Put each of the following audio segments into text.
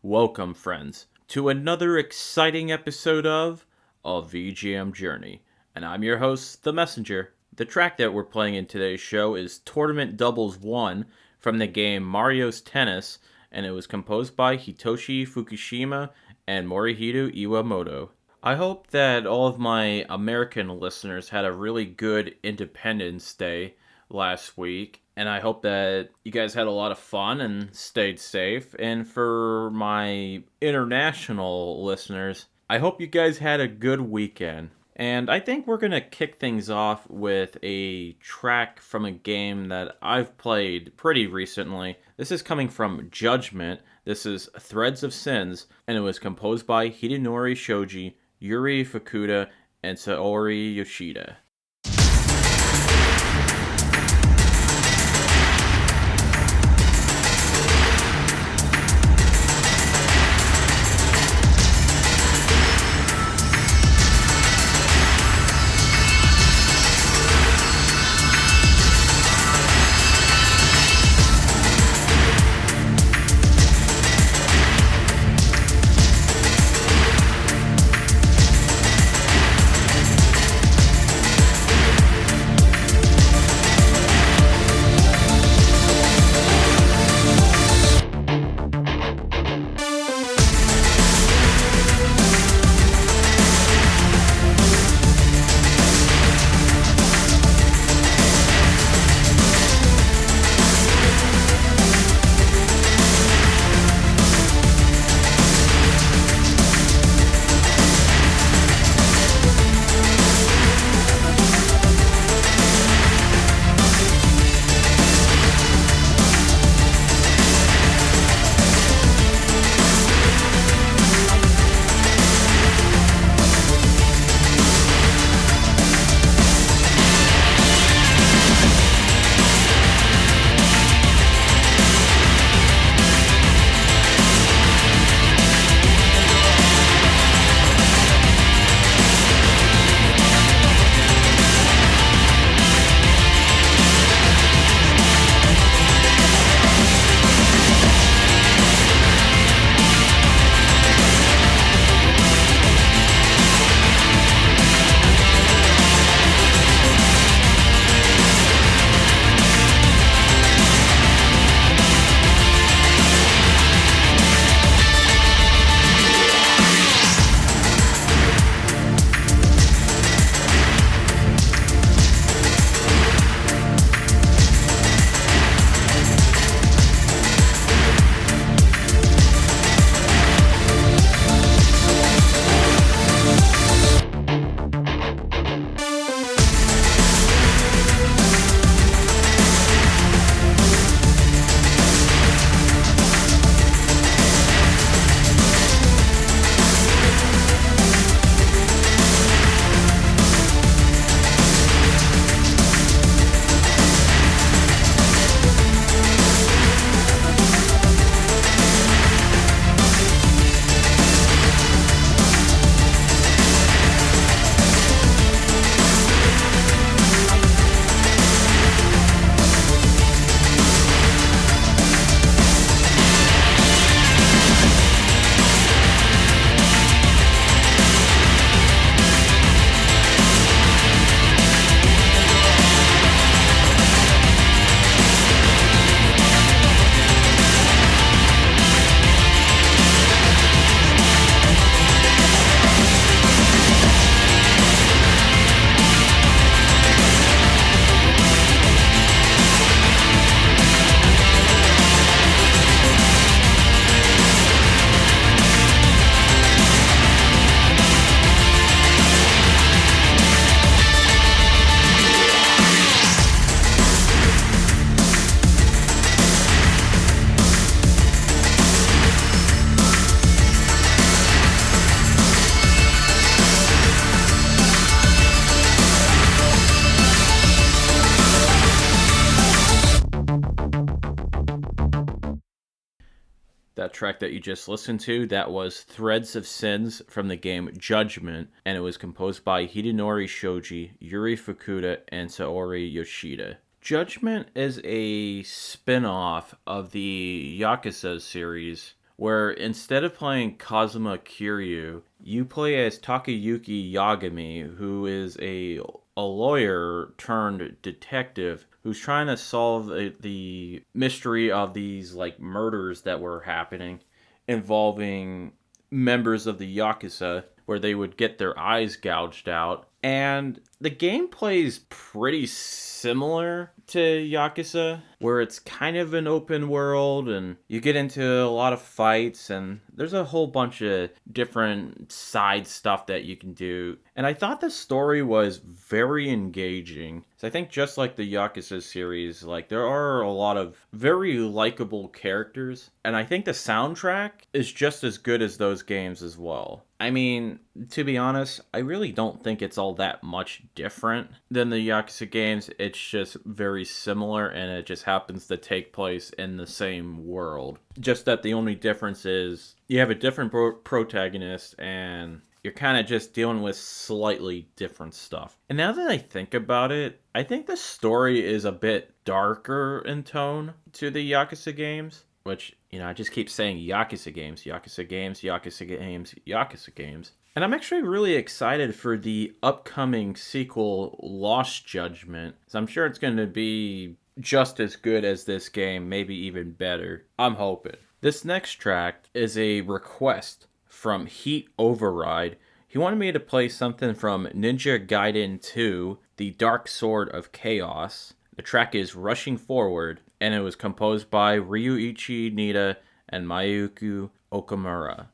Welcome, friends, to another exciting episode of A VGM Journey. And I'm your host, The Messenger. The track that we're playing in today's show is Tournament Doubles 1 from the game Mario's Tennis, and it was composed by Hitoshi Fukushima and Morihito Iwamoto. I hope that all of my American listeners had a really good Independence Day last week, and I hope that you guys had a lot of fun and stayed safe. And for my international listeners, I hope you guys had a good weekend. And I think we're going to kick things off with a track from a game that I've played pretty recently. This is coming from Judgement. This is Threads of Sins, and it was composed by Hidenori Shoji, Yuri Fukuda, and Saori Yoshida. That track that you just listened to, that was Threads of Sins from the game Judgement, and it was composed by Hidenori Shoji, Yuri Fukuda, and Saori Yoshida. Judgement is a spin-off of the Yakuza series, where instead of playing Kazuma Kiryu, you play as Takayuki Yagami, who is a lawyer turned detective who's trying to solve the mystery of these like murders that were happening involving members of the Yakuza, where they would get their eyes gouged out. And the gameplay is pretty similar to Yakuza, where it's kind of an open world and you get into a lot of fights and there's a whole bunch of different side stuff that you can do. And I thought the story was very engaging. So I think just like the Yakuza series, like there are a lot of very likable characters. And I think the soundtrack is just as good as those games as well. I mean, to be honest, I really don't think it's all that much different than the Yakuza games. It's just very similar and it just happens to take place in the same world. Just that the only difference is you have a different protagonist and you're kind of just dealing with slightly different stuff. And now that I think about it, I think the story is a bit darker in tone to the Yakuza games. Which, I just keep saying Yakuza games, Yakuza games, Yakuza games, Yakuza games. And I'm actually really excited for the upcoming sequel, Lost Judgment. So I'm sure it's going to be just as good as this game, maybe even better. I'm hoping. This next track is a request from Heat Override. He wanted me to play something from Ninja Gaiden 2, The Dark Sword of Chaos. The track is Rushing Forward, and it was composed by Ryuichi Nitta and Mayuko Okamura.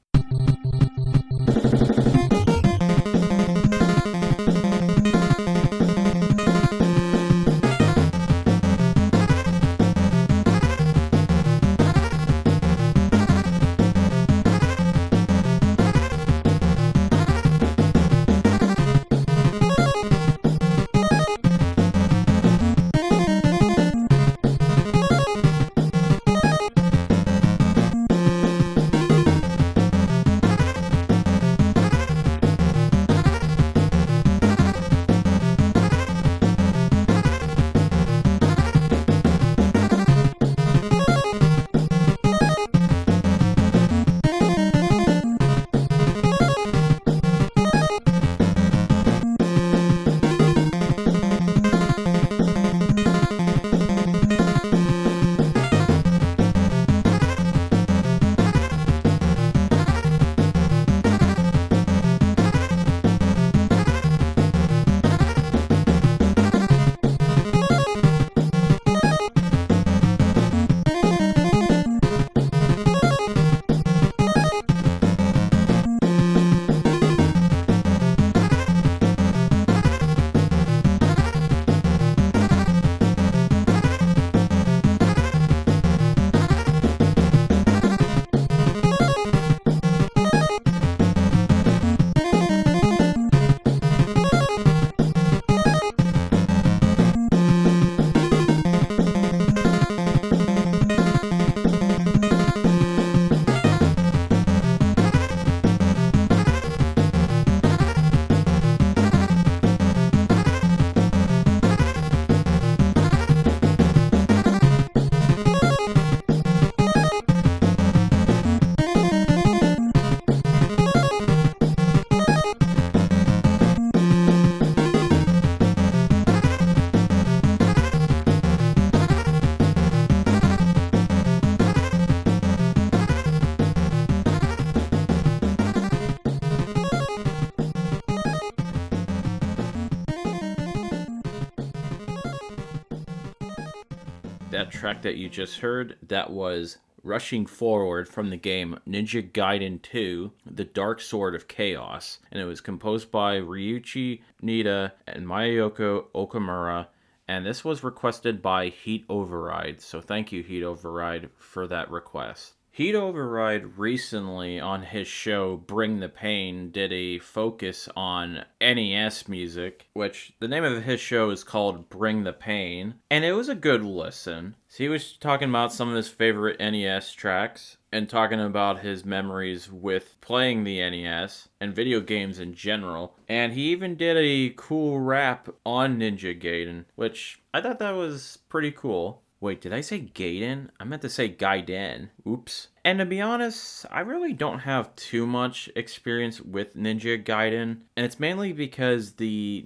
That track that you just heard, that was Rushing Forward from the game Ninja Gaiden 2, The Dark Sword of Chaos, and it was composed by Ryuichi Nitta and Mayuko Okamura, and this was requested by Heat Override, so thank you, Heat Override, for that request. Heat Override recently on his show Bring the Pain did a focus on NES music, which the name of his show is called Bring the Pain, and it was a good listen. So he was talking about some of his favorite NES tracks and talking about his memories with playing the NES and video games in general, and he even did a cool rap on Ninja Gaiden, which I thought that was pretty cool. Wait, did I say Gaiden? I meant to say Gaiden. Oops. And to be honest, I really don't have too much experience with Ninja Gaiden, and it's mainly because the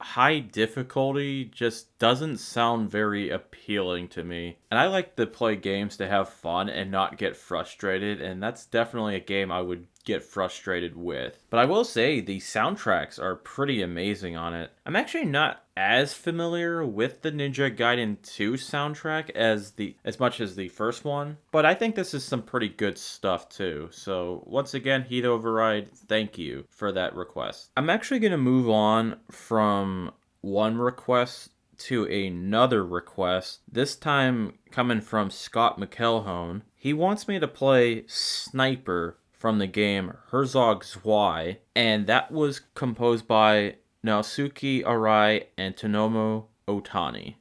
high difficulty just doesn't sound very appealing to me. And I like to play games to have fun and not get frustrated, and that's definitely a game I would get frustrated with. But I will say the soundtracks are pretty amazing on it. I'm actually not as familiar with the Ninja Gaiden 2 soundtrack as much as the first one, but I think this is some pretty good stuff too. So once again, Heat Override, thank you for that request. I'm actually going to move on from one request to another request, this time coming from Scott McElhone. He wants me to play Sniper from the game Herzog Zwei, and that was composed by Naosuke Arai and Tonomi Otani.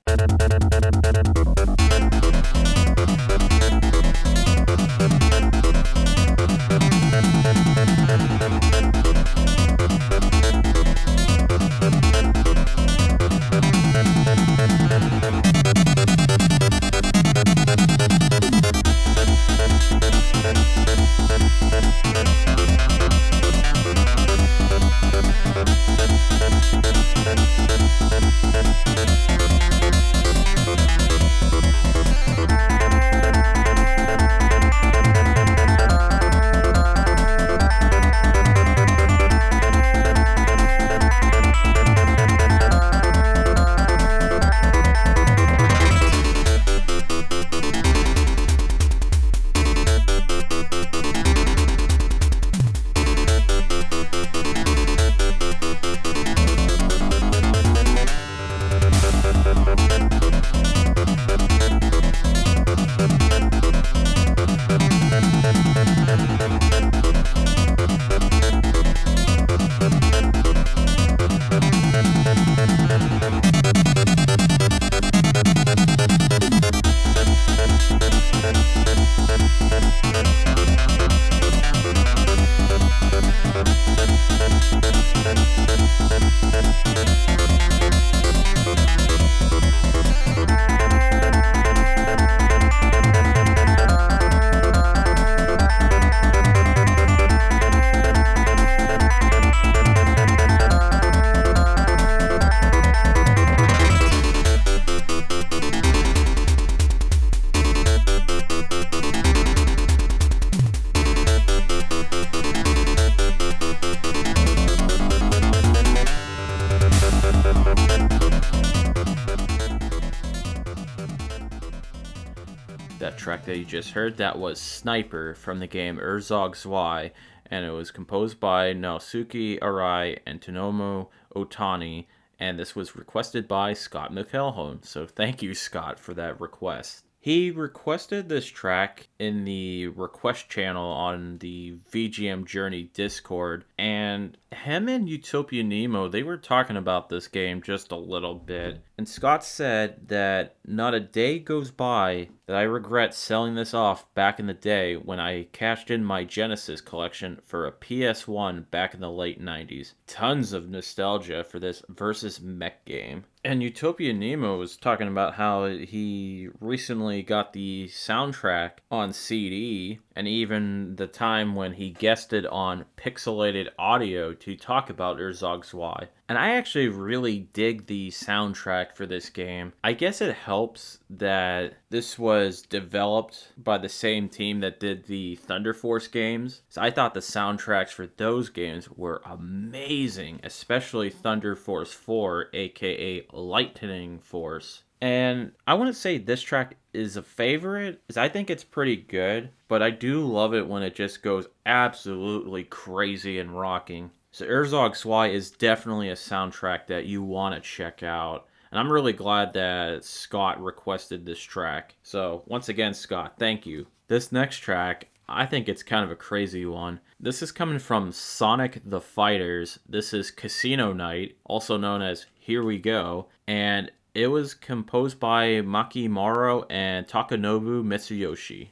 That track that you just heard, that was Sniper from the game Herzog Zwei, and it was composed by Naosuke Arai and Tonomi Otani, and this was requested by Scott McElhone, so thank you, Scott, for that request. He requested this track in the request channel on the VGM Journey Discord, and him and Utopia Nemo, they were talking about this game just a little bit, and Scott said that not a day goes by that I regret selling this off back in the day when I cashed in my Genesis collection for a PS1 back in the late 90s. Tons of nostalgia for this versus mech game. And Utopia Nemo was talking about how he recently got the soundtrack on CD, and even the time when he guested on Pixelated Audio to talk about Herzog Zwei. And I actually really dig the soundtrack for this game. I guess it helps that this was developed by the same team that did the Thunder Force games. So I thought the soundtracks for those games were amazing, especially Thunder Force 4, aka Lightning Force. And I wouldn't say this track is a favorite, because I think it's pretty good, but I do love it when it just goes absolutely crazy and rocking. So Herzog Zwei is definitely a soundtrack that you want to check out. And I'm really glad that Scott requested this track. So once again, Scott, thank you. This next track, I think it's kind of a crazy one. This is coming from Sonic the Fighters. This is Casino Night, also known as Here We Go. And it was composed by Maki Morrow and Takenobu Mitsuyoshi.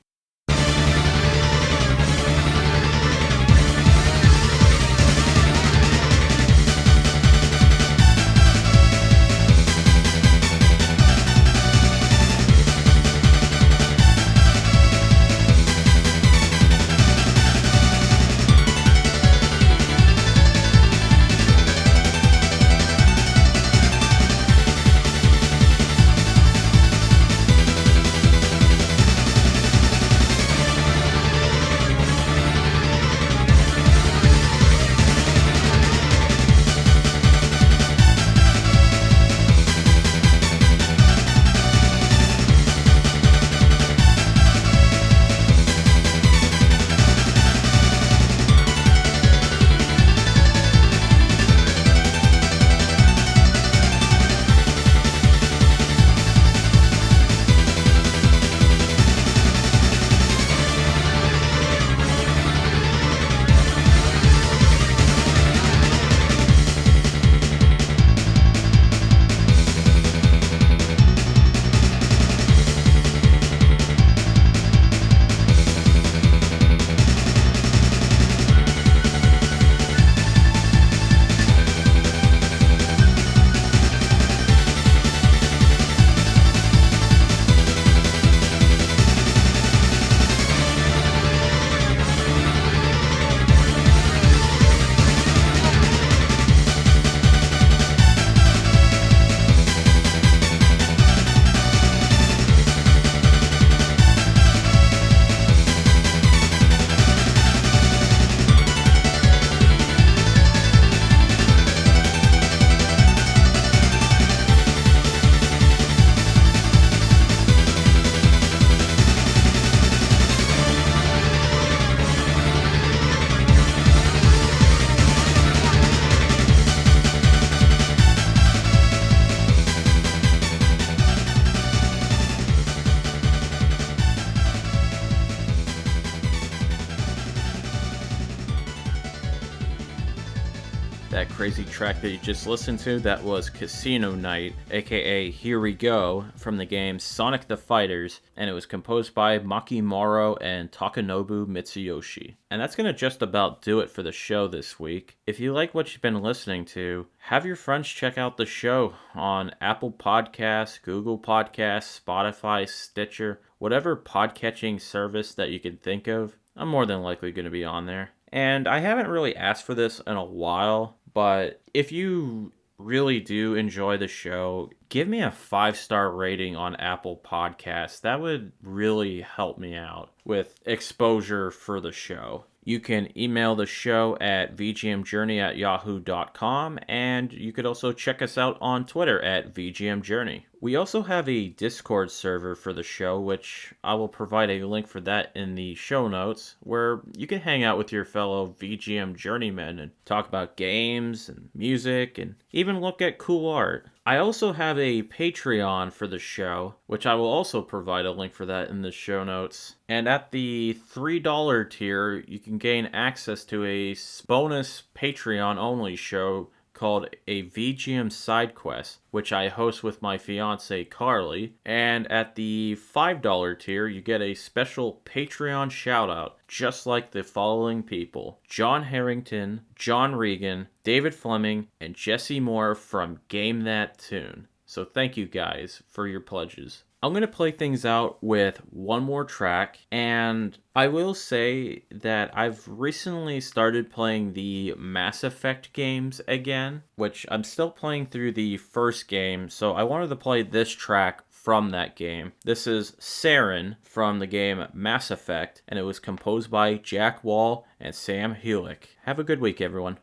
that crazy track that you just listened to, that was Casino Night, aka Here We Go, from the game Sonic the Fighters, and it was composed by Maki, Morrow, and Takenobu Mitsuyoshi. And that's going to just about do it for the show this week. If you like what you've been listening to, have your friends check out the show on Apple Podcasts, Google Podcasts, Spotify, Stitcher, whatever podcatching service that you can think of. I'm more than likely going to be on there. And I haven't really asked for this in a while, but if you really do enjoy the show, give me a 5-star rating on Apple Podcasts. That would really help me out with exposure for the show. You can email the show at vgmjourney@yahoo.com, and you could also check us out on Twitter at vgmjourney. We also have a Discord server for the show, which I will provide a link for that in the show notes, where you can hang out with your fellow VGM journeymen and talk about games and music and even look at cool art. I also have a Patreon for the show, which I will also provide a link for that in the show notes. And at the $3 tier, you can gain access to a bonus Patreon-only show called a VGM Side Quest, which I host with my fiance Carly. And at the $5 tier, you get a special Patreon shoutout, just like the following people: John Harrington, John Regan, David Fleming, and Jesse Moore from Game That Tune. So thank you guys for your pledges. I'm going to play things out with one more track, and I will say that I've recently started playing the Mass Effect games again, which I'm still playing through the first game, so I wanted to play this track from that game. This is Saren from the game Mass Effect, and it was composed by Jack Wall and Sam Hulick. Have a good week, everyone.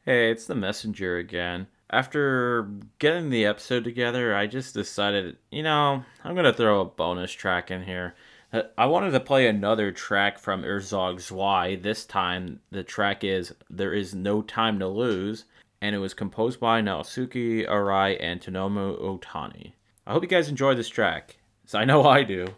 Hey, it's the messenger again. After getting the episode together, I just decided, I'm going to throw a bonus track in here. I wanted to play another track from Herzog's Zwei. This time, the track is There Is No Time to Lose, and it was composed by Naosuke, Arai, and Tonomi Otani. I hope you guys enjoy this track, so I know I do.